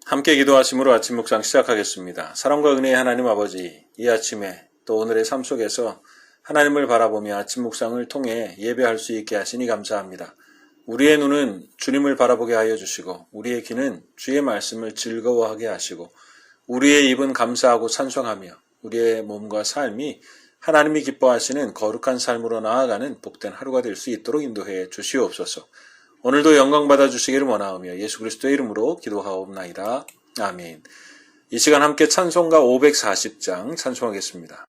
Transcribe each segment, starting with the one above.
함께 기도하심으로 아침 묵상 시작하겠습니다. 사랑과 은혜의 하나님 아버지, 이 아침에 또 오늘의 삶 속에서 하나님을 바라보며 아침 묵상을 통해 예배할 수 있게 하시니 감사합니다. 우리의 눈은 주님을 바라보게 하여 주시고 우리의 귀는 주의 말씀을 즐거워하게 하시고 우리의 입은 감사하고 찬송하며 우리의 몸과 삶이 하나님이 기뻐하시는 거룩한 삶으로 나아가는 복된 하루가 될 수 있도록 인도해 주시옵소서. 오늘도 영광 받아주시기를 원하오며 예수 그리스도의 이름으로 기도하옵나이다. 아멘. 이 시간 함께 찬송가 540장 찬송하겠습니다.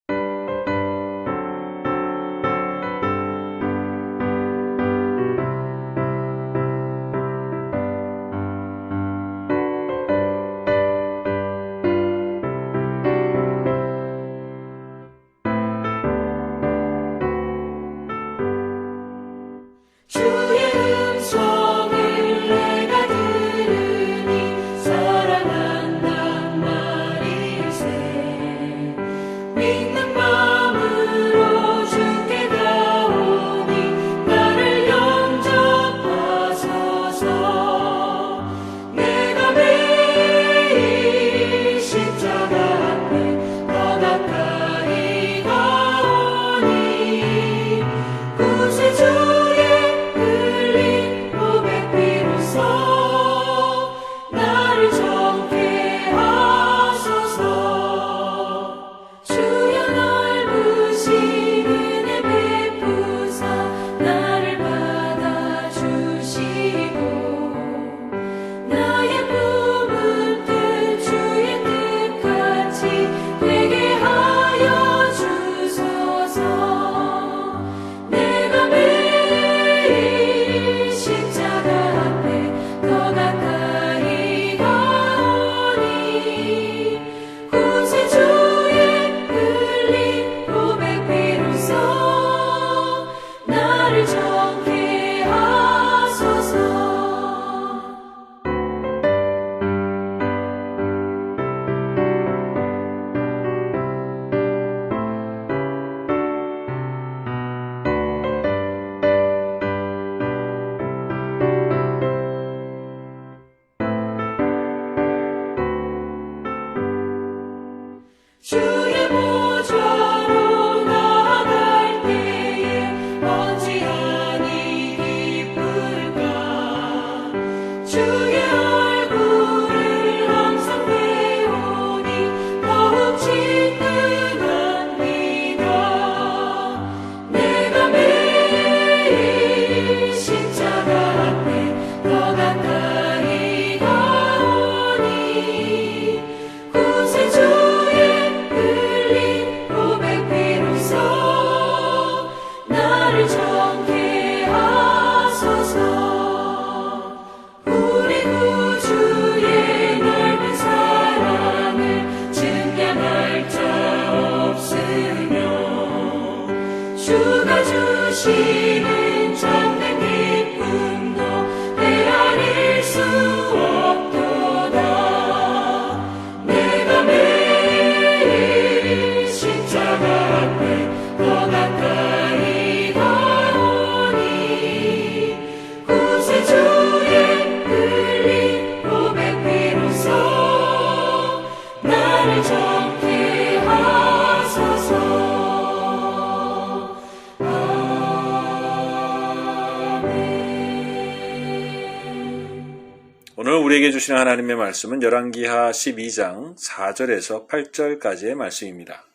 오늘 우리에게 주시는 하나님의 말씀은 열왕기하 12장 4절에서 8절까지의 말씀입니다.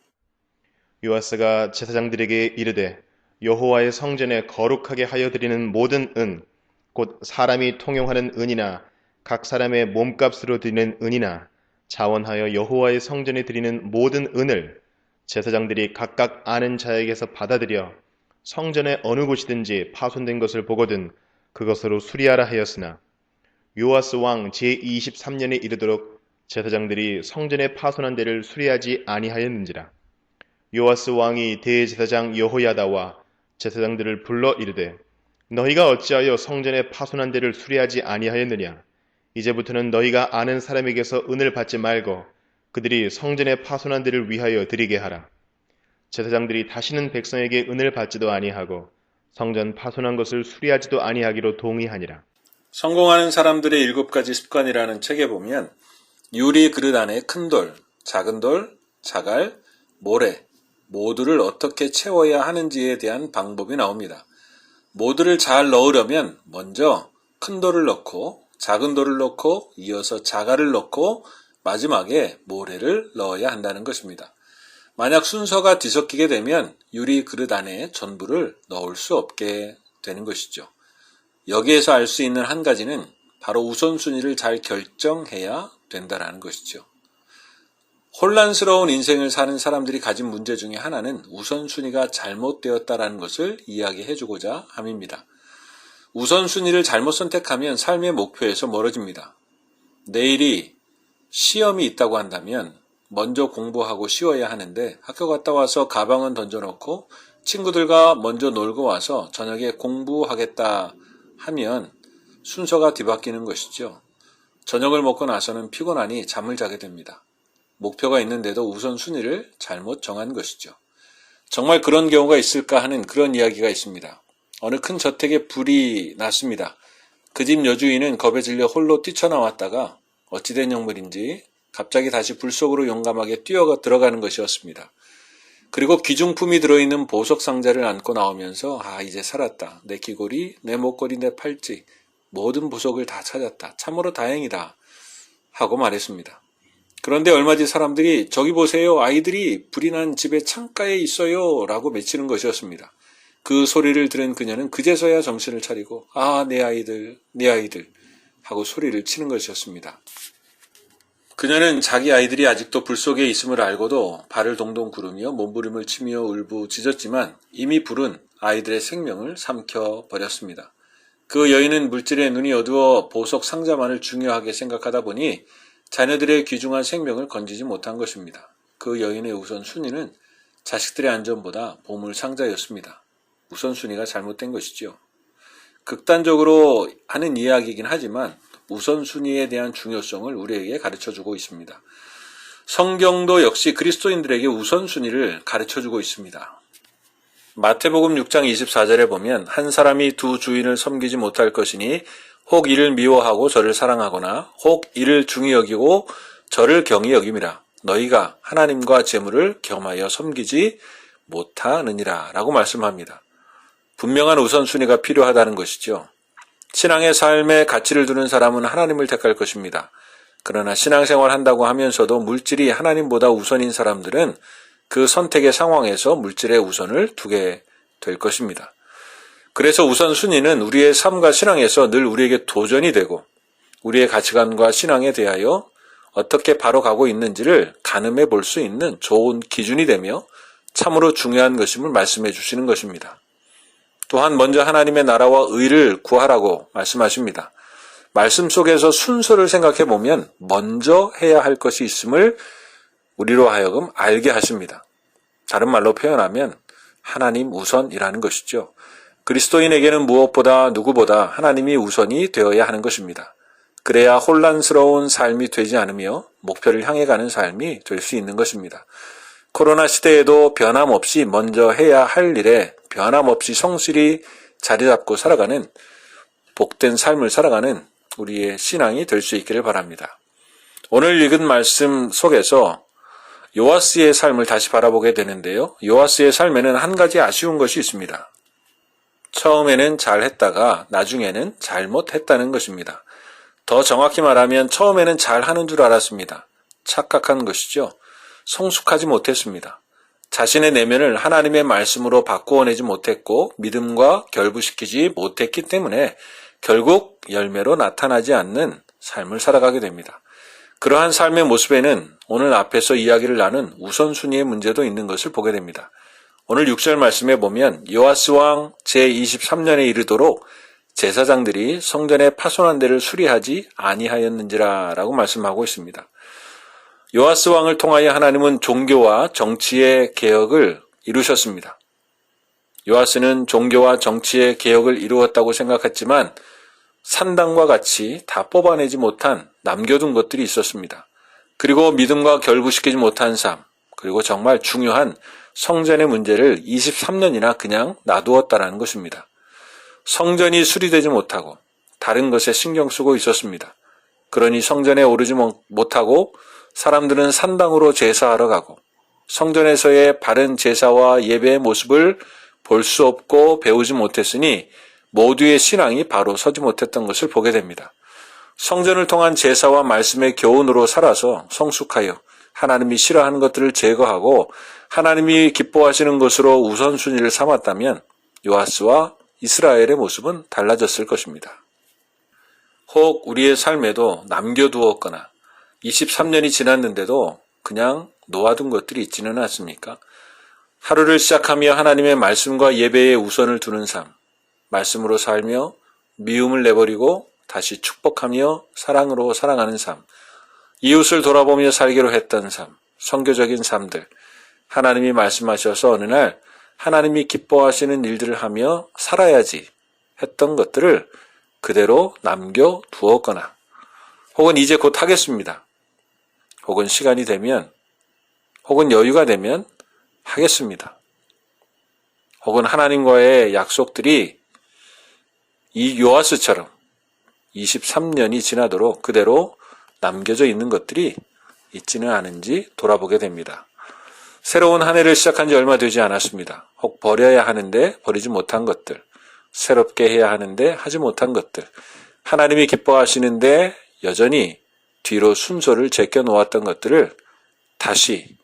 요아스가 제사장들에게 이르되 여호와의 성전에 거룩하게 하여 드리는 모든 은, 곧 사람이 통용하는 은이나 각 사람의 몸값으로 드리는 은이나 자원하여 여호와의 성전에 드리는 모든 은을 제사장들이 각각 아는 자에게서 받아들여 성전의 어느 곳이든지 파손된 것을 보거든 그것으로 수리하라 하였으나 요아스 왕 제23년에 이르도록 제사장들이 성전의 파손한 데를 수리하지 아니하였는지라. 요아스 왕이 대제사장 여호야다와 제사장들을 불러 이르되 너희가 어찌하여 성전의 파손한 데를 수리하지 아니하였느냐. 이제부터는 너희가 아는 사람에게서 은을 받지 말고 그들이 성전의 파손한 데를 위하여 드리게 하라. 제사장들이 다시는 백성에게 은을 받지도 아니하고 성전 파손한 것을 수리하지도 아니하기로 동의하니라. 성공하는 사람들의 7가지 습관이라는 책에 보면 유리 그릇 안에 큰 돌, 작은 돌, 자갈, 모래 모두를 어떻게 채워야 하는지에 대한 방법이 나옵니다. 모두를 잘 넣으려면 먼저 큰 돌을 넣고 작은 돌을 넣고 이어서 자갈을 넣고 마지막에 모래를 넣어야 한다는 것입니다. 만약 순서가 뒤섞이게 되면 유리 그릇 안에 전부를 넣을 수 없게 되는 것이죠. 여기에서 알 수 있는 한 가지는 바로 우선순위를 잘 결정해야 된다는 것이죠. 혼란스러운 인생을 사는 사람들이 가진 문제 중에 하나는 우선순위가 잘못되었다는 것을 이야기해주고자 함입니다. 우선순위를 잘못 선택하면 삶의 목표에서 멀어집니다. 내일이 시험이 있다고 한다면 먼저 공부하고 쉬어야 하는데 학교 갔다 와서 가방은 던져놓고 친구들과 먼저 놀고 와서 저녁에 공부하겠다 하면 순서가 뒤바뀌는 것이죠. 저녁을 먹고 나서는 피곤하니 잠을 자게 됩니다. 목표가 있는데도 우선순위를 잘못 정한 것이죠. 정말 그런 경우가 있을까 하는 그런 이야기가 있습니다. 어느 큰 저택에 불이 났습니다. 그 집 여주인은 겁에 질려 홀로 뛰쳐나왔다가 어찌된 영물인지 갑자기 다시 불 속으로 용감하게 뛰어 들어가는 것이었습니다. 그리고 귀중품이 들어있는 보석 상자를 안고 나오면서 이제 살았다. 내 귀걸이, 내 목걸이, 내 팔찌 모든 보석을 다 찾았다. 참으로 다행이다. 하고 말했습니다. 그런데 얼마 뒤 사람들이 저기 보세요. 아이들이 불이 난 집의 창가에 있어요. 라고 외치는 것이었습니다. 그 소리를 들은 그녀는 그제서야 정신을 차리고 내 아이들, 내 아이들 하고 소리를 치는 것이었습니다. 그녀는 자기 아이들이 아직도 불 속에 있음을 알고도 발을 동동 구르며 몸부림을 치며 울부짖었지만 이미 불은 아이들의 생명을 삼켜버렸습니다. 그 여인은 물질에 눈이 어두워 보석 상자만을 중요하게 생각하다 보니 자녀들의 귀중한 생명을 건지지 못한 것입니다. 그 여인의 우선순위는 자식들의 안전보다 보물 상자였습니다. 우선순위가 잘못된 것이죠. 극단적으로 하는 이야기이긴 하지만 우선순위에 대한 중요성을 우리에게 가르쳐주고 있습니다. 성경도 역시 그리스도인들에게 우선순위를 가르쳐주고 있습니다. 마태복음 6장 24절에 보면 한 사람이 두 주인을 섬기지 못할 것이니 혹 이를 미워하고 저를 사랑하거나 혹 이를 중히 여기고 저를 경히 여김이라. 너희가 하나님과 재물을 겸하여 섬기지 못하느니라 라고 말씀합니다. 분명한 우선순위가 필요하다는 것이죠. 신앙의 삶에 가치를 두는 사람은 하나님을 택할 것입니다. 그러나 신앙생활 한다고 하면서도 물질이 하나님보다 우선인 사람들은 그 선택의 상황에서 물질의 우선을 두게 될 것입니다. 그래서 우선순위는 우리의 삶과 신앙에서 늘 우리에게 도전이 되고 우리의 가치관과 신앙에 대하여 어떻게 바로 가고 있는지를 가늠해 볼 수 있는 좋은 기준이 되며 참으로 중요한 것임을 말씀해 주시는 것입니다. 또한 먼저 하나님의 나라와 의를 구하라고 말씀하십니다. 말씀 속에서 순서를 생각해 보면 먼저 해야 할 것이 있음을 우리로 하여금 알게 하십니다. 다른 말로 표현하면 하나님 우선이라는 것이죠. 그리스도인에게는 무엇보다 누구보다 하나님이 우선이 되어야 하는 것입니다. 그래야 혼란스러운 삶이 되지 않으며 목표를 향해 가는 삶이 될 수 있는 것입니다. 코로나 시대에도 변함없이 먼저 해야 할 일에 변함없이 성실히 자리 잡고 살아가는 복된 삶을 살아가는 우리의 신앙이 될 수 있기를 바랍니다. 오늘 읽은 말씀 속에서 요아스의 삶을 다시 바라보게 되는데요. 요아스의 삶에는 한 가지 아쉬운 것이 있습니다. 처음에는 잘했다가 나중에는 잘못했다는 것입니다. 더 정확히 말하면 처음에는 잘하는 줄 알았습니다. 착각한 것이죠. 성숙하지 못했습니다. 자신의 내면을 하나님의 말씀으로 바꾸어내지 못했고 믿음과 결부시키지 못했기 때문에 결국 열매로 나타나지 않는 삶을 살아가게 됩니다. 그러한 삶의 모습에는 오늘 앞에서 이야기를 나눈 우선순위의 문제도 있는 것을 보게 됩니다. 오늘 6절 말씀에 보면 요아스 왕 제23년에 이르도록 제사장들이 성전의 파손한 데를 수리하지 아니하였는지라 라고 말씀하고 있습니다. 요아스 왕을 통하여 하나님은 종교와 정치의 개혁을 이루셨습니다. 요아스는 종교와 정치의 개혁을 이루었다고 생각했지만 산당과 같이 다 뽑아내지 못한 남겨둔 것들이 있었습니다. 그리고 믿음과 결부시키지 못한 삶, 그리고 정말 중요한 성전의 문제를 23년이나 그냥 놔두었다는 것입니다. 성전이 수리되지 못하고 다른 것에 신경 쓰고 있었습니다. 그러니 성전에 오르지 못하고 사람들은 산당으로 제사하러 가고 성전에서의 바른 제사와 예배의 모습을 볼 수 없고 배우지 못했으니 모두의 신앙이 바로 서지 못했던 것을 보게 됩니다. 성전을 통한 제사와 말씀의 교훈으로 살아서 성숙하여 하나님이 싫어하는 것들을 제거하고 하나님이 기뻐하시는 것으로 우선순위를 삼았다면 요아스와 이스라엘의 모습은 달라졌을 것입니다. 혹 우리의 삶에도 남겨두었거나 23년이 지났는데도 그냥 놓아둔 것들이 있지는 않습니까? 하루를 시작하며 하나님의 말씀과 예배에 우선을 두는 삶, 말씀으로 살며 미움을 내버리고 다시 축복하며 사랑으로 사랑하는 삶, 이웃을 돌아보며 살기로 했던 삶, 선교적인 삶들, 하나님이 말씀하셔서 어느 날 하나님이 기뻐하시는 일들을 하며 살아야지 했던 것들을 그대로 남겨두었거나 혹은 이제 곧 하겠습니다. 혹은 시간이 되면 혹은 여유가 되면 하겠습니다. 혹은 하나님과의 약속들이 이 요아스처럼 23년이 지나도록 그대로 남겨져 있는 것들이 있지는 않은지 돌아보게 됩니다. 새로운 한 해를 시작한 지 얼마 되지 않았습니다. 혹 버려야 하는데 버리지 못한 것들, 새롭게 해야 하는데 하지 못한 것들, 하나님이 기뻐하시는데 여전히 뒤로 순서를 제껴 놓았던 것들을 다시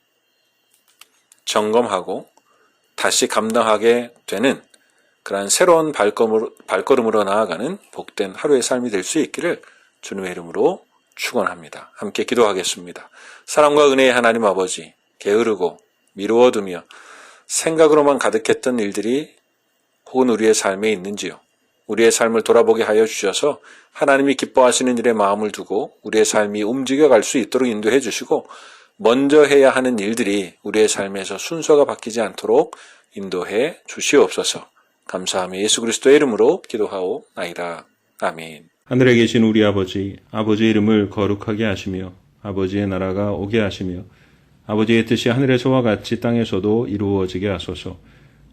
점검하고 다시 감당하게 되는 그러한 새로운 발걸음으로 나아가는 복된 하루의 삶이 될 수 있기를 주님의 이름으로 축원합니다. 함께 기도하겠습니다. 사랑과 은혜의 하나님 아버지, 게으르고 미루어두며 생각으로만 가득했던 일들이 혹은 우리의 삶에 있는지요. 우리의 삶을 돌아보게 하여 주셔서 하나님이 기뻐하시는 일에 마음을 두고 우리의 삶이 움직여갈 수 있도록 인도해 주시고 먼저 해야 하는 일들이 우리의 삶에서 순서가 바뀌지 않도록 인도해 주시옵소서. 감사하며 예수 그리스도의 이름으로 기도하오나이다. 아멘. 하늘에 계신 우리 아버지, 아버지의 이름을 거룩하게 하시며 아버지의 나라가 오게 하시며 아버지의 뜻이 하늘에서와 같이 땅에서도 이루어지게 하소서.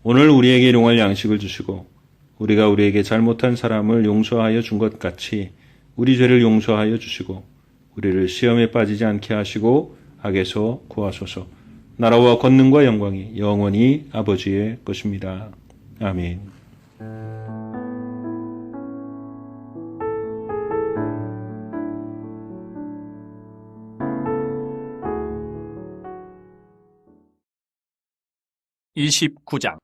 오늘 우리에게 일용할 양식을 주시고 우리가 우리에게 잘못한 사람을 용서하여 준 것 같이 우리 죄를 용서하여 주시고 우리를 시험에 빠지지 않게 하시고 악에서 구하소서. 나라와 권능과 영광이 영원히 아버지의 것입니다. 아멘. (29장)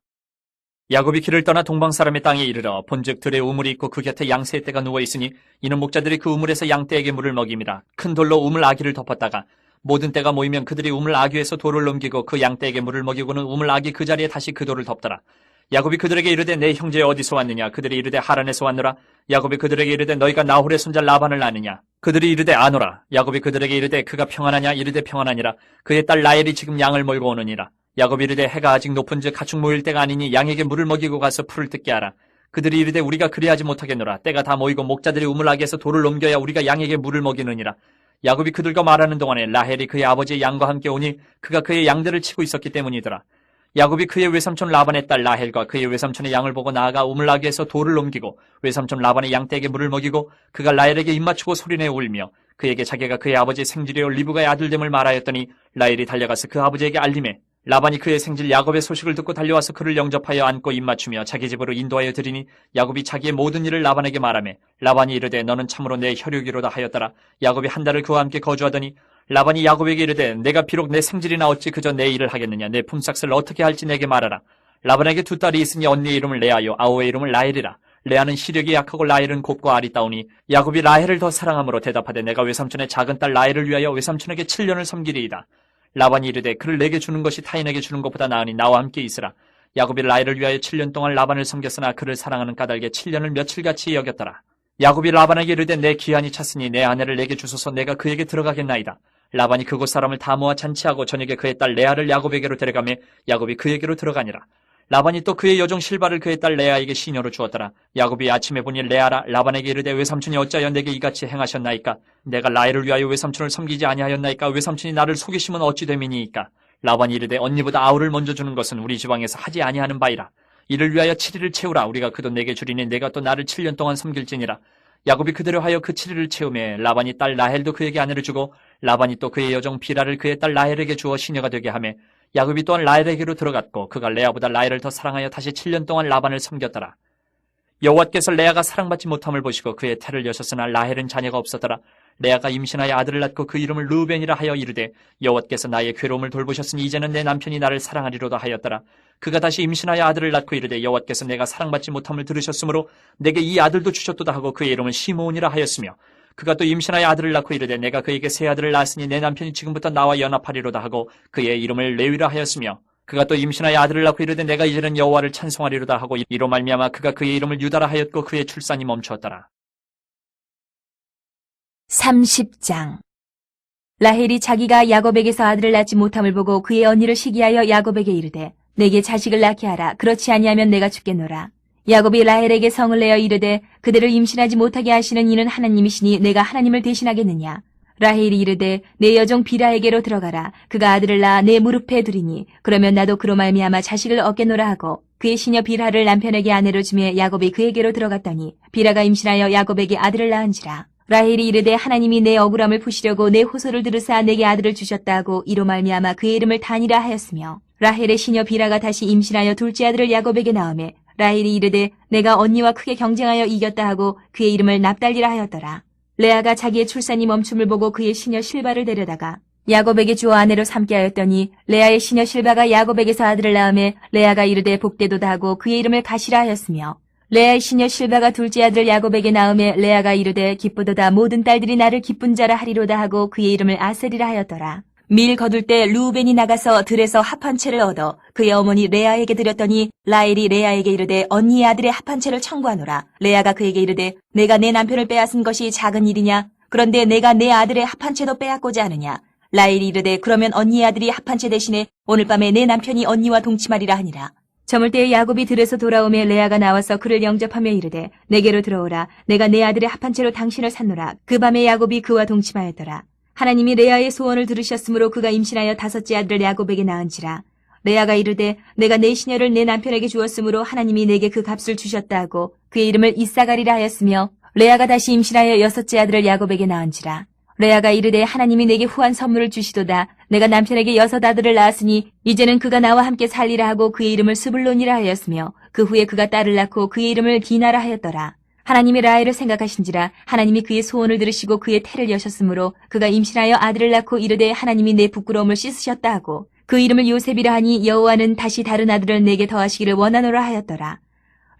야곱이 길을 떠나 동방 사람의 땅에 이르러 본즉 들에 우물이 있고 그 곁에 양새의 떼가 누워 있으니 이는 목자들이 그 우물에서 양떼에게 물을 먹임이라. 큰 돌로 우물 아귀를 덮었다가 모든 떼가 모이면 그들이 우물 아귀에서 돌을 넘기고 그 양떼에게 물을 먹이고는 우물 아귀 그 자리에 다시 그 돌을 덮더라. 야곱이 그들에게 이르되 내 형제 어디서 왔느냐? 그들이 이르되 하란에서 왔노라. 야곱이 그들에게 이르되 너희가 나홀의 손자 라반을 아느냐? 그들이 이르되 아노라. 야곱이 그들에게 이르되 그가 평안하냐? 이르되 평안하니라. 그의 딸 라헬이 지금 양을 몰고 오느니라. 야곱이 이르되 해가 아직 높은즉 가축 모일 때가 아니니 양에게 물을 먹이고 가서 풀을 뜯게 하라. 그들이 이르되 우리가 그리하지 못하겠노라. 때가 다 모이고 목자들이 우물 아귀에서 돌을 넘겨야 우리가 양에게 물을 먹이느니라. 야곱이 그들과 말하는 동안에 라헬이 그의 아버지의 양과 함께 오니 그가 그의 양들을 치고 있었기 때문이더라. 야곱이 그의 외삼촌 라반의 딸 라헬과 그의 외삼촌의 양을 보고 나아가 우물 아귀에서 돌을 넘기고 외삼촌 라반의 양떼에게 물을 먹이고 그가 라헬에게 입맞추고 소리내어 울며 그에게 자기가 그의 아버지의 생질이요 리브가의 아들됨을 말하였더니 라헬이 달려가서 그 아버지에게 알림해 라반이 그의 생질 야곱의 소식을 듣고 달려와서 그를 영접하여 안고 입맞추며 자기 집으로 인도하여 드리니 야곱이 자기의 모든 일을 라반에게 말하매 라반이 이르되 너는 참으로 내 혈육이로다 하였더라. 야곱이 한 달을 그와 함께 거주하더니 라반이 야곱에게 이르되 내가 비록 내 생질이나 어찌 그저 내 일을 하겠느냐? 내 품삯을 어떻게 할지 내게 말하라. 라반에게 두 딸이 있으니 언니의 이름을 레아요 아우의 이름을 라헬이라. 레아는 시력이 약하고 라헬은 곱고 아리따우니 야곱이 라헬을 더 사랑함으로 대답하되 내가 외삼촌의 작은 딸 라헬을 위하여 외삼촌에게 7년을 섬기리이다. 라반이 이르되 그를 내게 주는 것이 타인에게 주는 것보다 나으니 나와 함께 있으라. 야곱이 라헬을 위하여 7년 동안 라반을 섬겼으나 그를 사랑하는 까닭에 7년을 며칠같이 여겼더라. 야곱이 라반에게 이르되 내 기한이 찼으니 내 아내를 내게 주소서 내가 그에게 들어가겠나이다. 라반이 그곳 사람을 다 모아 잔치하고 저녁에 그의 딸 레아를 야곱에게로 데려가며 야곱이 그에게로 들어가니라. 라반이 또 그의 여종 실바를 그의 딸 레아에게 시녀로 주었더라. 야곱이 아침에 보니 레아라. 라반에게 이르되 외삼촌이 어찌하여 내게 이같이 행하셨나이까? 내가 라헬을 위하여 외삼촌을 섬기지 아니하였나이까? 외삼촌이 나를 속이시면 어찌 됨이니이까? 라반이 이르되 언니보다 아우를 먼저 주는 것은 우리 지방에서 하지 아니하는 바이라. 이를 위하여 7일을 채우라. 우리가 그도 내게 주리니 내가 또 나를 7년 동안 섬길지니라. 야곱이 그대로 하여 그 7일을 채우매 라반이 딸 라헬도 그에게 아내를 주고 라반이 또 그의 여종 빌하를 그의 딸 라헬에게 주어 시녀가 되게 하매 야곱이 또한 라헬에게로 들어갔고 그가 레아보다 라헬을 더 사랑하여 다시 7년 동안 라반을 섬겼더라. 여호와께서 레아가 사랑받지 못함을 보시고 그의 태를 여셨으나 라헬은 자녀가 없었더라. 레아가 임신하여 아들을 낳고 그 이름을 르우벤이라 하여 이르되 여호와께서 나의 괴로움을 돌보셨으니 이제는 내 남편이 나를 사랑하리로다 하였더라. 그가 다시 임신하여 아들을 낳고 이르되 여호와께서 내가 사랑받지 못함을 들으셨으므로 내게 이 아들도 주셨도다 하고 그의 이름을 시므온이라 하였으며 그가 또 임신하여 아들을 낳고 이르되 내가 그에게 새 아들을 낳았으니 내 남편이 지금부터 나와 연합하리로다 하고 그의 이름을 레위라 하였으며 그가 또 임신하여 아들을 낳고 이르되 내가 이제는 여호와를 찬송하리로다 하고 이로 말미암아 그가 그의 이름을 유다라 하였고 그의 출산이 멈추었더라. 30장. 라헬이 자기가 야곱에게서 아들을 낳지 못함을 보고 그의 언니를 시기하여 야곱에게 이르되 내게 자식을 낳게 하라. 그렇지 아니하면 내가 죽겠노라. 야곱이 라헬에게 성을 내어 이르되 그대를 임신하지 못하게 하시는 이는 하나님이시니 내가 하나님을 대신하겠느냐. 라헬이 이르되 내 여종 비라에게로 들어가라. 그가 아들을 낳아 내 무릎에 두리니 그러면 나도 그로 말미암아 자식을 얻겠노라 하고 그의 시녀 비라를 남편에게 아내로 주매 야곱이 그에게로 들어갔더니 비라가 임신하여 야곱에게 아들을 낳은지라. 라헬이 이르되 하나님이 내 억울함을 푸시려고 내 호소를 들으사 내게 아들을 주셨다 하고 이로 말미암아 그의 이름을 단이라 하였으며 라헬의 시녀 비라가 다시 임신하여 둘째 아들을 야곱에게 낳으매 라헬이 이르되 내가 언니와 크게 경쟁하여 이겼다 하고 그의 이름을 납달리라 하였더라. 레아가 자기의 출산이 멈춤을 보고 그의 시녀 실바를 데려다가 야곱에게 주어 아내로 삼게 하였더니 레아의 시녀 실바가 야곱에게서 아들을 낳으매 레아가 이르되 복되도다 하고 그의 이름을 가시라 하였으며 레아의 시녀 실바가 둘째 아들을 야곱에게 낳으매 레아가 이르되 기쁘도다 모든 딸들이 나를 기쁜 자라 하리로다 하고 그의 이름을 아셀이라 하였더라. 밀 거둘 때 르우벤이 나가서 들에서 합 한 채를 얻어 그의 어머니 레아에게 드렸더니 라헬이 레아에게 이르되 언니의 아들의 합 한 채를 청구하노라. 레아가 그에게 이르되 내가 내 남편을 빼앗은 것이 작은 일이냐? 그런데 내가 내 아들의 합 한 채도 빼앗고자 하느냐? 라헬이 이르되 그러면 언니의 아들이 합 한 채 대신에 오늘 밤에 내 남편이 언니와 동침하리라 하니라. 저물 때에 야곱이 들에서 돌아오매 레아가 나와서 그를 영접하며 이르되 내게로 들어오라. 내가 내 아들의 합 한 채로 당신을 샀노라. 그 밤에 야곱이 그와 동침하였더라. 하나님이 레아의 소원을 들으셨으므로 그가 임신하여 다섯째 아들을 야곱에게 낳은지라. 레아가 이르되 내가 내 시녀를 내 남편에게 주었으므로 하나님이 내게 그 값을 주셨다 하고 그의 이름을 이사가리라 하였으며 레아가 다시 임신하여 여섯째 아들을 야곱에게 낳은지라. 레아가 이르되 하나님이 내게 후한 선물을 주시도다. 내가 남편에게 여섯 아들을 낳았으니 이제는 그가 나와 함께 살리라 하고 그의 이름을 스불론이라 하였으며 그 후에 그가 딸을 낳고 그의 이름을 디나라 하였더라. 하나님이 라헬을 생각하신지라. 하나님이 그의 소원을 들으시고 그의 태를 여셨으므로 그가 임신하여 아들을 낳고 이르되 하나님이 내 부끄러움을 씻으셨다 하고 그 이름을 요셉이라 하니 여호와는 다시 다른 아들을 내게 더하시기를 원하노라 하였더라.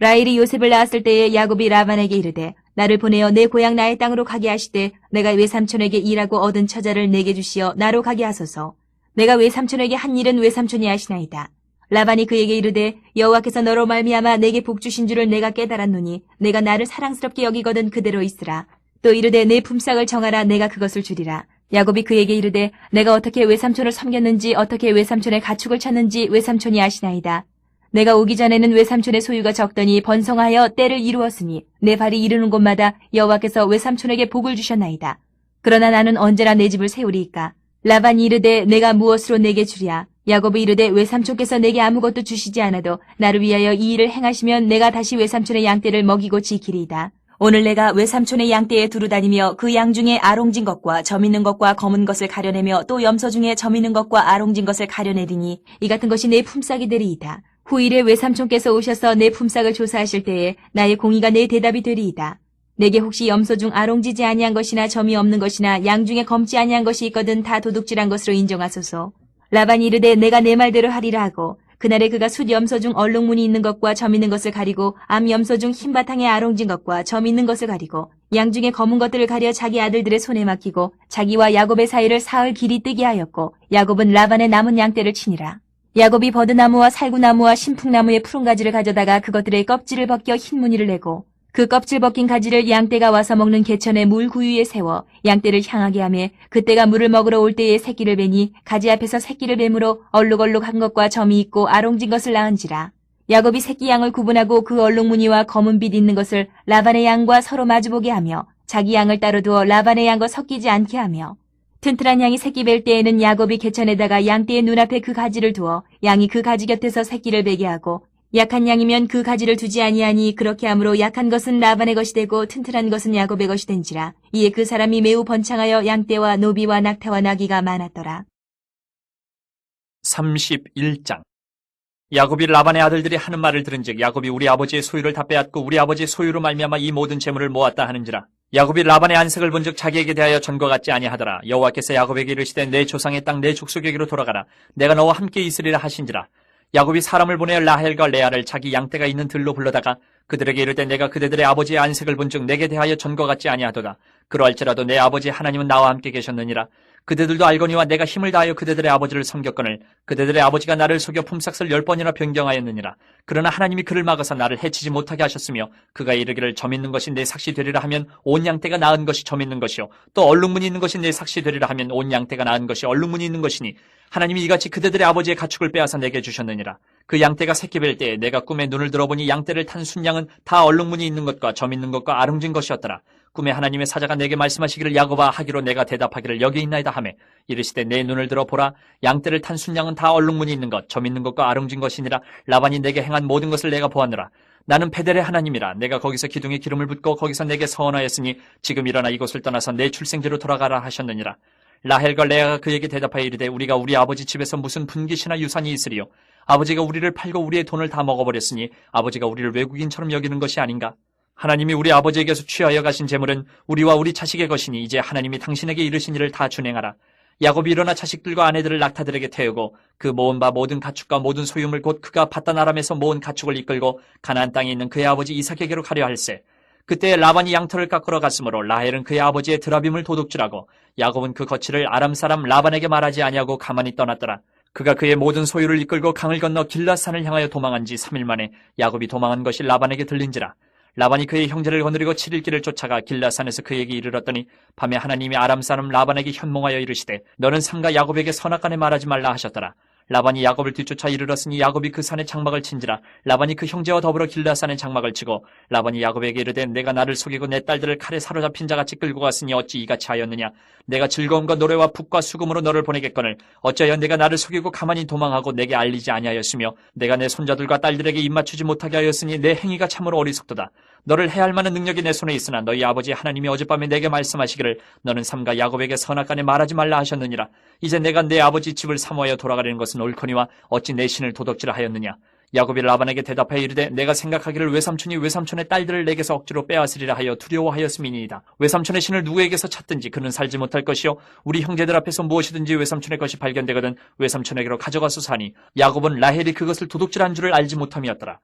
라헬이 요셉을 낳았을 때에 야곱이 라반에게 이르되 나를 보내어 내 고향 나의 땅으로 가게 하시되 내가 외삼촌에게 일하고 얻은 처자를 내게 주시어 나로 가게 하소서. 내가 외삼촌에게 한 일은 외삼촌이 하시나이다. 라반이 그에게 이르되 여호와께서 너로 말미암아 내게 복 주신 줄을 내가 깨달았노니 내가 나를 사랑스럽게 여기거든 그대로 있으라. 또 이르되 내 품삯을 정하라. 내가 그것을 주리라. 야곱이 그에게 이르되 내가 어떻게 외삼촌을 섬겼는지 어떻게 외삼촌의 가축을 쳤는지 외삼촌이 아시나이다. 내가 오기 전에는 외삼촌의 소유가 적더니 번성하여 때를 이루었으니 내 발이 이르는 곳마다 여호와께서 외삼촌에게 복을 주셨나이다. 그러나 나는 언제나 내 집을 세우리이까. 라반이 이르되 내가 무엇으로 내게 주랴. 야곱이 이르되 외삼촌께서 내게 아무것도 주시지 않아도 나를 위하여 이 일을 행하시면 내가 다시 외삼촌의 양떼를 먹이고 지키리이다. 오늘 내가 외삼촌의 양떼에 두루 다니며 그 양 중에 아롱진 것과 점 있는 것과 검은 것을 가려내며 또 염소 중에 점 있는 것과 아롱진 것을 가려내리니 이 같은 것이 내 품삯이 되리이다. 후일에 외삼촌께서 오셔서 내 품삯을 조사하실 때에 나의 공의가 내 대답이 되리이다. 내게 혹시 염소 중 아롱지지 아니한 것이나 점이 없는 것이나 양 중에 검지 아니한 것이 있거든 다 도둑질한 것으로 인정하소서. 라반이 이르되 내가 내 말대로 하리라 하고 그날에 그가 숫 염소 중 얼룩무늬 있는 것과 점 있는 것을 가리고 암 염소 중 흰 바탕에 아롱진 것과 점 있는 것을 가리고 양 중에 검은 것들을 가려 자기 아들들의 손에 맡기고 자기와 야곱의 사이를 사흘 길이 뜨게 하였고 야곱은 라반의 남은 양떼를 치니라. 야곱이 버드나무와 살구나무와 신풍나무의 푸른 가지를 가져다가 그것들의 껍질을 벗겨 흰 무늬를 내고 그 껍질 벗긴 가지를 양떼가 와서 먹는 개천의 물 구유에 세워 양떼를 향하게 하며 그때가 물을 먹으러 올 때에 새끼를 베니 가지 앞에서 새끼를 뱀으로 얼룩얼룩한 것과 점이 있고 아롱진 것을 낳은지라. 야곱이 새끼 양을 구분하고 그 얼룩무늬와 검은 빛 있는 것을 라반의 양과 서로 마주보게 하며 자기 양을 따로 두어 라반의 양과 섞이지 않게 하며 튼튼한 양이 새끼 뵐 때에는 야곱이 개천에다가 양떼의 눈앞에 그 가지를 두어 양이 그 가지 곁에서 새끼를 베게 하고 약한 양이면 그 가지를 두지 아니하니 그렇게 함으로 약한 것은 라반의 것이 되고 튼튼한 것은 야곱의 것이 된지라. 이에 그 사람이 매우 번창하여 양떼와 노비와 낙타와 나귀가 많았더라. 31장. 야곱이 라반의 아들들이 하는 말을 들은즉 야곱이 우리 아버지의 소유를 다 빼앗고 우리 아버지의 소유로 말미암아 이 모든 재물을 모았다 하는지라. 야곱이 라반의 안색을 본즉 자기에게 대하여 전과 같지 아니하더라. 여호와께서 야곱에게 이르시되 내 조상의 땅 내 족속에게로 돌아가라. 내가 너와 함께 있으리라 하신지라. 야곱이 사람을 보내어 라헬과 레아를 자기 양떼가 있는 들로 불러다가 그들에게 이르되 내가 그대들의 아버지의 안색을 본즉 내게 대하여 전과 같지 아니하도다. 그러할지라도 내 아버지 하나님은 나와 함께 계셨느니라. 그대들도 알거니와 내가 힘을 다하여 그대들의 아버지를 섬겼거늘 그대들의 아버지가 나를 속여 품삯을 10번이나 변경하였느니라. 그러나 하나님이 그를 막아서 나를 해치지 못하게 하셨으며 그가 이르기를 점 있는 것이 내 삭시 되리라 하면 온 양떼가 나은 것이 점 있는 것이요 또 얼룩무늬 있는 것이 내 삭시 되리라 하면 온 양떼가 나은 것이 얼룩무늬 있는 것이니 하나님이 이같이 그대들의 아버지의 가축을 빼앗아 내게 주셨느니라. 그 양떼가 새끼 뵐 때에 내가 꿈에 눈을 들어보니 양떼를 탄 순양은 다 얼룩무늬 있는 것과 점 있는 것과 아름진 것이었더라. 꿈에 하나님의 사자가 내게 말씀하시기를 야곱아 하기로 내가 대답하기를 여기 있나이다 하매 이르시되 내 눈을 들어 보라 양떼를 탄 순양은 다 얼룩무늬 있는 것 점 있는 것과 아름진 것이니라. 라반이 내게 행한 모든 것을 내가 보았노라. 나는 베델의 하나님이라. 내가 거기서 기둥에 기름을 붓고 거기서 내게 서원하였으니 지금 일어나 이곳을 떠나서 내 출생지로 돌아가라 하셨느니라. 라헬과 레아가 그에게 대답하여 이르되 우리가 우리 아버지 집에서 무슨 분깃이나 유산이 있으리요. 아버지가 우리를 팔고 우리의 돈을 다 먹어버렸으니 아버지가 우리를 외국인처럼 여기는 것이 아닌가. 하나님이 우리 아버지에게서 취하여 가신 재물은 우리와 우리 자식의 것이니 이제 하나님이 당신에게 이르신 일을 다 준행하라. 야곱이 일어나 자식들과 아내들을 낙타들에게 태우고 그 모은 바 모든 가축과 모든 소유물 곧 그가 바단 아람에서 모은 가축을 이끌고 가나안 땅에 있는 그의 아버지 이삭에게로 가려 할세. 그때 라반이 양털을 깎으러 갔으므로 라헬은 그의 아버지의 드라빔을 도둑질하고 야곱은 그 거취를 아람 사람 라반에게 말하지 아니하고 가만히 떠났더라. 그가 그의 모든 소유를 이끌고 강을 건너 길라산을 향하여 도망한 지 3일 만에 야곱이 도망한 것이 라반에게 들린지라. 라반이 그의 형제를 거느리고 7일 길을 쫓아가 길라산에서 그에게 이르렀더니 밤에 하나님이 아람 사람 라반에게 현몽하여 이르시되 너는 삼가 야곱에게 선악간에 말하지 말라 하셨더라. 라반이 야곱을 뒤쫓아 이르렀으니 야곱이 그 산에 장막을 친지라. 라반이 그 형제와 더불어 길라산에 장막을 치고 라반이 야곱에게 이르되 내가 나를 속이고 내 딸들을 칼에 사로잡힌 자같이 끌고 갔으니 어찌 이같이 하였느냐. 내가 즐거움과 노래와 북과 수금으로 너를 보내겠거늘 어찌하여 내가 나를 속이고 가만히 도망하고 내게 알리지 아니하였으며 내가 내 손자들과 딸들에게 입맞추지 못하게 하였으니 내 행위가 참으로 어리석도다. 너를 해할 만한 능력이 내 손에 있으나 너희 아버지 하나님이 어젯밤에 내게 말씀하시기를 너는 삼가 야곱에게 선악간에 말하지 말라 하셨느니라. 이제 내가 내 아버지 집을 사모하여 돌아가려는 것은 옳거니와 어찌 내 신을 도둑질하였느냐. 야곱이 라반에게 대답하여 이르되 내가 생각하기를 외삼촌이 외삼촌의 딸들을 내게서 억지로 빼앗으리라 하여 두려워하였음이니이다. 외삼촌의 신을 누구에게서 찾든지 그는 살지 못할 것이요 우리 형제들 앞에서 무엇이든지 외삼촌의 것이 발견되거든 외삼촌에게로 가져가소서 하니 야곱은 라헬이 그것을 도둑질한 줄을 알지 못함이었더라.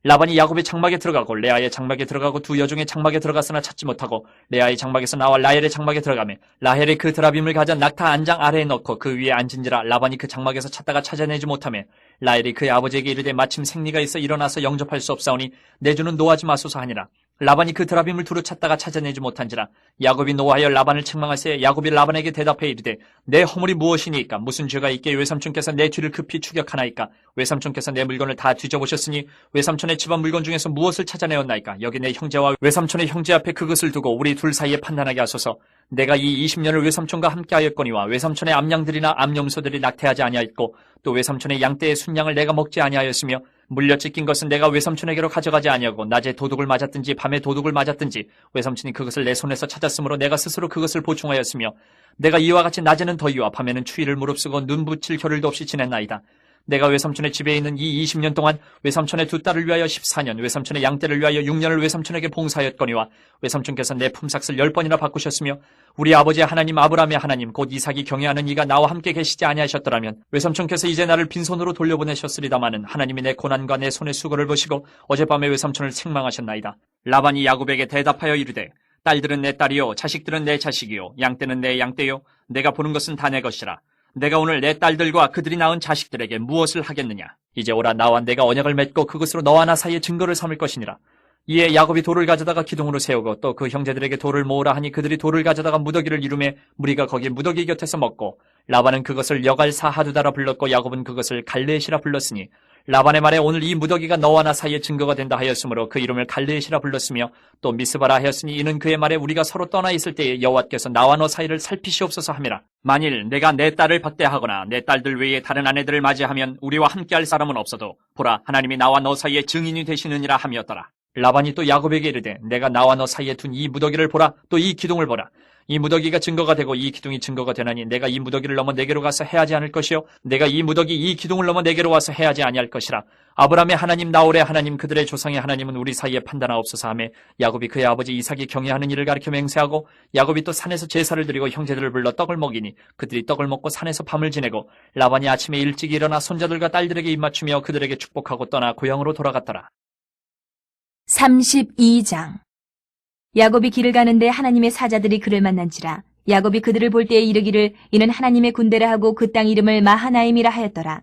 라반이 야곱의 장막에 들어가고 레아의 장막에 들어가고 두 여종의 장막에 들어갔으나 찾지 못하고 레아의 장막에서 나와 라헬의 장막에 들어가매 라헬이 그 드라빔을 가져 낙타 안장 아래에 넣고 그 위에 앉은지라. 라반이 그 장막에서 찾다가 찾아내지 못하매 라헬이 그의 아버지에게 이르되 마침 생리가 있어 일어나서 영접할 수 없사오니 내 주는 노하지 마소서 하니라. 라반이 그 드라빔을 두루 찾다가 찾아내지 못한지라. 야곱이 노하여 라반을 책망하세 야곱이 라반에게 대답해 이르되 내 허물이 무엇이니까 무슨 죄가 있게 외삼촌께서 내 뒤를 급히 추격하나이까. 외삼촌께서 내 물건을 다 뒤져보셨으니 외삼촌의 집안 물건 중에서 무엇을 찾아내었나이까. 여기 내 형제와 외삼촌의 형제 앞에 그것을 두고 우리 둘 사이에 판단하게 하소서. 내가 이 20년을 외삼촌과 함께하였거니와 외삼촌의 암양들이나 암염소들이 낙태하지 아니하였고 또 외삼촌의 양떼의 순양을 내가 먹지 아니하였으며 물려 찢긴 것은 내가 외삼촌에게로 가져가지 아니하고 낮에 도둑을 맞았든지 밤에 도둑을 맞았든지 외삼촌이 그것을 내 손에서 찾았으므로 내가 스스로 그것을 보충하였으며 내가 이와 같이 낮에는 더위와 밤에는 추위를 무릅쓰고 눈 붙일 겨를도 없이 지냈나이다. 내가 외삼촌의 집에 있는 이 20년 동안 외삼촌의 두 딸을 위하여 14년, 외삼촌의 양떼를 위하여 6년을 외삼촌에게 봉사하였거니와 외삼촌께서 내 품삯을 10번이나 바꾸셨으며 우리 아버지 하나님 아브라함의 하나님 곧 이삭이 경외하는 이가 나와 함께 계시지 아니하셨더라면 외삼촌께서 이제 나를 빈손으로 돌려보내셨으리다마는 하나님이 내 고난과 내 손의 수고를 보시고 어젯밤에 외삼촌을 책망하셨나이다. 라반이 야곱에게 대답하여 이르되 딸들은 내 딸이요 자식들은 내 자식이요 양떼는 내 양떼요 내가 보는 것은 다 내 것이라. 내가 오늘 내 딸들과 그들이 낳은 자식들에게 무엇을 하겠느냐. 이제 오라 나와 내가 언약을 맺고 그것으로 너와 나 사이에 증거를 삼을 것이니라. 이에 야곱이 돌을 가져다가 기둥으로 세우고 또 그 형제들에게 돌을 모으라 하니 그들이 돌을 가져다가 무더기를 이루매 무리가 거기 무더기 곁에서 먹고 라반은 그것을 여갈사하두다라 불렀고 야곱은 그것을 갈레시라 불렀으니 라반의 말에 오늘 이 무더기가 너와 나 사이에 증거가 된다 하였으므로 그 이름을 갈레시라 불렀으며 또 미스바라 하였으니 이는 그의 말에 우리가 서로 떠나 있을 때에 여호와께서 나와 너 사이를 살피시옵소서 함이라. 만일 내가 내 딸을 박대하거나 내 딸들 외에 다른 아내들을 맞이하면 우리와 함께할 사람은 없어도 보라 하나님이 나와 너 사이에 증인이 되시느니라 함이었더라. 라반이 또 야곱에게 이르되 내가 나와 너 사이에 둔 이 무더기를 보라 또 이 기둥을 보라. 이 무더기가 증거가 되고 이 기둥이 증거가 되나니 내가 이 무더기를 넘어 내게로 가서 해하지 않을 것이요 내가 이 무더기 이 기둥을 넘어 내게로 와서 해하지 아니할 것이라. 아브라함의 하나님 나홀의 하나님 그들의 조상의 하나님은 우리 사이에 판단하옵소서 하며 야곱이 그의 아버지 이삭이 경외하는 일을 가리켜 맹세하고 야곱이 또 산에서 제사를 드리고 형제들을 불러 떡을 먹이니 그들이 떡을 먹고 산에서 밤을 지내고 라반이 아침에 일찍 일어나 손자들과 딸들에게 입맞추며 그들에게 축복하고 떠나 고향으로 돌아갔더라. 32장. 야곱이 길을 가는데 하나님의 사자들이 그를 만난지라. 야곱이 그들을 볼 때에 이르기를 이는 하나님의 군대라 하고 그 땅 이름을 마하나임이라 하였더라.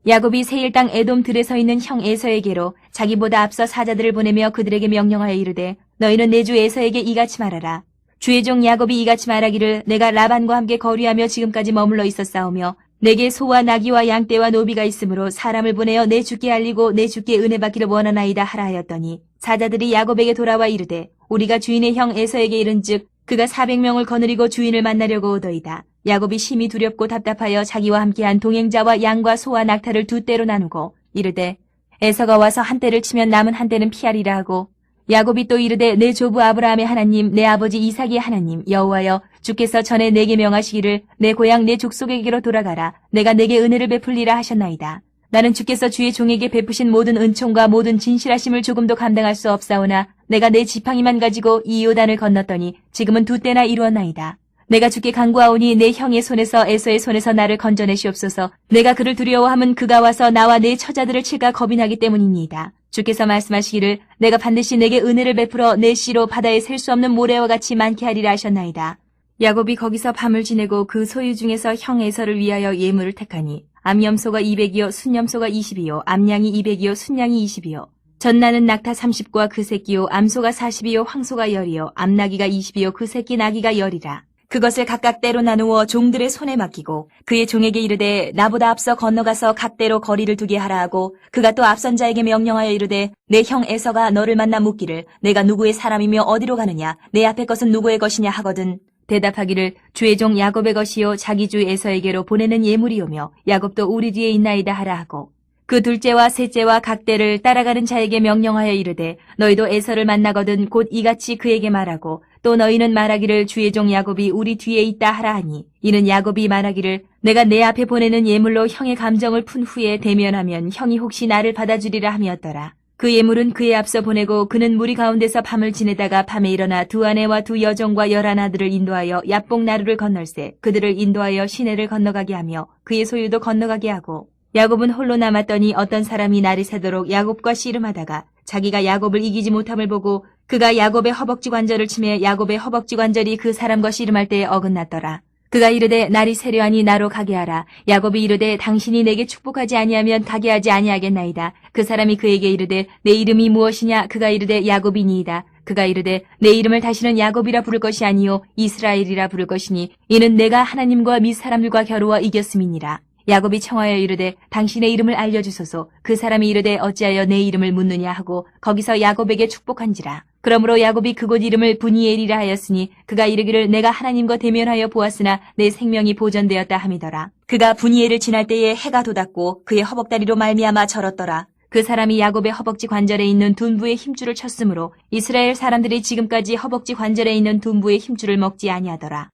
야곱이 세일 땅 에돔 들에 서 있는 형 에서에게로 자기보다 앞서 사자들을 보내며 그들에게 명령하여 이르되 너희는 내 주 에서에게 이같이 말하라. 주의 종 야곱이 이같이 말하기를 내가 라반과 함께 거류하며 지금까지 머물러 있었사오며 내게 소와 나귀와 양떼와 노비가 있으므로 사람을 보내어 내 주께 알리고 내 주께 은혜 받기를 원하나이다 하라 하였더니 사자들이 야곱에게 돌아와 이르되 우리가 주인의 형 에서에게 이른즉 그가 400명을 거느리고 주인을 만나려고 오더이다. 야곱이 심히 두렵고 답답하여 자기와 함께한 동행자와 양과 소와 낙타를 두 떼로 나누고 이르되 에서가 와서 한 떼를 치면 남은 한 떼는 피하리라 하고 야곱이 또 이르되 내 조부 아브라함의 하나님 내 아버지 이삭의 하나님 여호와여 주께서 전에 내게 명하시기를 내 고향 내 족속에게로 돌아가라 내가 내게 은혜를 베풀리라 하셨나이다. 나는 주께서 주의 종에게 베푸신 모든 은총과 모든 진실하심을 조금도 감당할 수 없사오나 내가 내 지팡이만 가지고 이 요단을 건넜더니 지금은 두 때나 이루었나이다. 내가 주께 간구하오니 내 형의 손에서 에서의 손에서 나를 건져내시옵소서. 내가 그를 두려워함은 그가 와서 나와 내 처자들을 칠까 겁이 나기 때문이니이다. 주께서 말씀하시기를 내가 반드시 내게 은혜를 베풀어 내 씨로 바다에 셀 수 없는 모래와 같이 많게 하리라 하셨나이다. 야곱이 거기서 밤을 지내고 그 소유 중에서 형 에서를 위하여 예물을 택하니 암염소가 200이요 순염소가 20이요 암양이 200이요 순양이 20이요 전나는 낙타 30과 그 새끼요 암소가 40이요 황소가 10이요 암나귀가 20이요 그 새끼 나귀가 10이라. 그것을 각각 때로 나누어 종들의 손에 맡기고 그의 종에게 이르되 나보다 앞서 건너가서 각대로 거리를 두게 하라 하고 그가 또 앞선 자에게 명령하여 이르되 내 형 에서가 너를 만나 묻기를 내가 누구의 사람이며 어디로 가느냐 내 앞에 것은 누구의 것이냐 하거든 대답하기를 주의 종 야곱의 것이요 자기 주 에서에게로 보내는 예물이오며 야곱도 우리 뒤에 있나이다 하라 하고 그 둘째와 셋째와 각대를 따라가는 자에게 명령하여 이르되 너희도 에서를 만나거든 곧 이같이 그에게 말하고 또 너희는 말하기를 주의 종 야곱이 우리 뒤에 있다 하라 하니 이는 야곱이 말하기를 내가 내 앞에 보내는 예물로 형의 감정을 푼 후에 대면하면 형이 혹시 나를 받아주리라 함이었더라. 그 예물은 그의 앞서 보내고 그는 무리 가운데서 밤을 지내다가 밤에 일어나 두 아내와 두 여종과 11아들을 인도하여 야복 나루를 건널세 그들을 인도하여 시내를 건너가게 하며 그의 소유도 건너가게 하고 야곱은 홀로 남았더니 어떤 사람이 날이 새도록 야곱과 씨름하다가 자기가 야곱을 이기지 못함을 보고 그가 야곱의 허벅지 관절을 치매 야곱의 허벅지 관절이 그 사람과 씨름할 때에 어긋났더라. 그가 이르되 날이 세려하니 나로 가게 하라. 야곱이 이르되 당신이 내게 축복하지 아니하면 가게 하지 아니하겠나이다. 그 사람이 그에게 이르되 내 이름이 무엇이냐? 그가 이르되 야곱이니이다. 그가 이르되 내 이름을 다시는 야곱이라 부를 것이 아니요 이스라엘이라 부를 것이니 이는 내가 하나님과 및 사람들과 겨루어 이겼음이니라. 야곱이 청하여 이르되 당신의 이름을 알려주소서. 그 사람이 이르되 어찌하여 내 이름을 묻느냐 하고 거기서 야곱에게 축복한지라. 그러므로 야곱이 그곳 이름을 브니엘이라 하였으니 그가 이르기를 내가 하나님과 대면하여 보았으나 내 생명이 보존되었다 함이더라. 그가 브니엘을 지날 때에 해가 돋았고 그의 허벅다리로 말미암아 절었더라. 그 사람이 야곱의 허벅지 관절에 있는 둔부의 힘줄을 쳤으므로 이스라엘 사람들이 지금까지 허벅지 관절에 있는 둔부의 힘줄을 먹지 아니하더라.